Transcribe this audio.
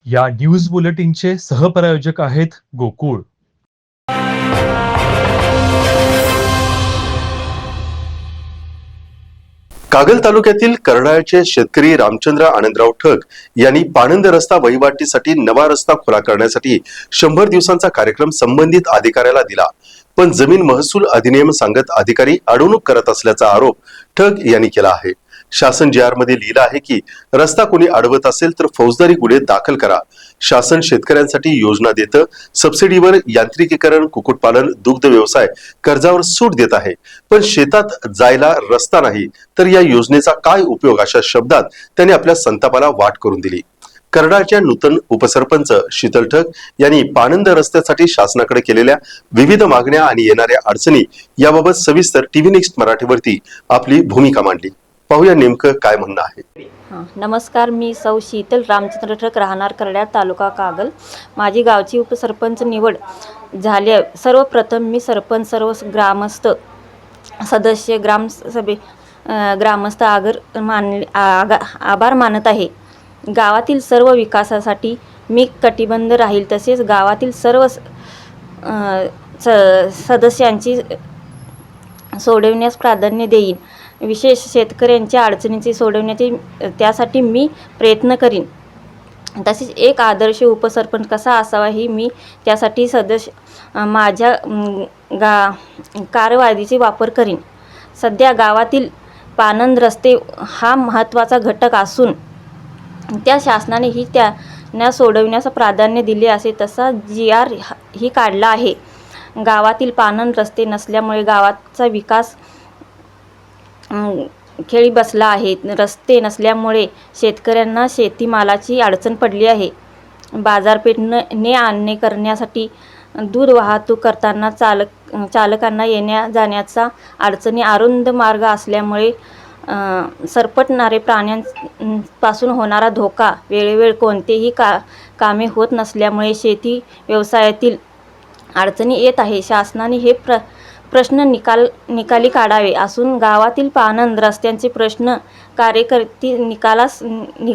या न्यूज बुलेटिनचे सहप्रायोजक आहेत गोकुळ. कागल तालुक्यातील करडाळ्याचे शेतकरी रामचंद्र आनंदराव ठग यांनी पाणंद रस्ता वहिवाटीसाठी नवा रस्ता खुला करण्यासाठी 100 दिवसांचा कार्यक्रम संबंधित अधिकाऱ्याला दिला, पण जमीन महसूल अधिनियम सांगत अधिकारी अडवणूक करत असल्याचा आरोप ठग यांनी केला आहे. शासन JR मध्ये लिहिलं आहे की रस्ता कोणी अडवत असेल तर फौजदारी गुन्हे दाखल करा. शासन शेतकऱ्यांसाठी योजना देतं, सबसिडीवर यांत्रिकीकरण, कुक्कुटपालन, दुग्ध व्यवसाय कर्जावर सूट देत आहे, पण शेतात जायला रस्ता नाही तर या योजनेचा काय उपयोग, अशा शब्दात त्यांनी आपल्या संतापाला वाट करून दिली. करडाळच्या नूतन उपसरपंच शीतल ठग यांनी पाणंद रस्त्यासाठी शासनाकडे केलेल्या विविध मागण्या आणि येणाऱ्या अडचणी याबाबत सविस्तर टीव्ही नेक्स्ट मराठीवरती आपली भूमिका मांडली. पाहूया नेमकं काय म्हणणं आहे. नमस्कार, मी सौ शीतल रामचंद्र ठग, राहणार करड्या, तालुका कागल. माझी गावची उपसरपंच निवड झाली. सर्वप्रथम मी सरपंच, सर्व ग्रामस्थ सदस्य, ग्रामस्थ आभार मानत आहे. गावातील सर्व विकासासाठी मी कटिबद्ध राहील. तसेच गावातील सर्व सदस्यांची सोडवण्यास प्राधान्य देईन. विशेष शेतकऱ्यांच्या अडचणीची सोडवण्याची त्यासाठी मी प्रयत्न करीन. तसेच एक आदर्श उपसरपंच कसा असावा ही मी त्यासाठी माझ्या कारवाईचा वापर करीन. सध्या गावातील पाणंद रस्ते हा महत्त्वाचा घटक असून त्या शासनानेही त्यांना सोडवण्यास प्राधान्य दिले असे तसा JR ही काढला आहे. गावातील पाणंद रस्ते नसल्यामुळे गावाचा विकास खेळी बसला आहे. रस्ते नसल्यामुळे शेतकऱ्यांना शेतीमालाची अडचण पडली आहे. बाजारपेठ ने आणणे करण्यासाठी दूध वाहतूक करताना चालकांना येण्या जाण्याचा अडचणी, अरुंद मार्ग असल्यामुळे सरपटणारे प्राण्यांपासून होणारा धोका, वेळोवेळी कोणतेही कामे होत नसल्यामुळे शेती व्यवसायातील अडचणी येत आहे. शासनाने हे प्रश्न निकाली काढावे असून गावातील पाणंद रस्त्यांचे प्रश्न कार्यकर्ते निकालास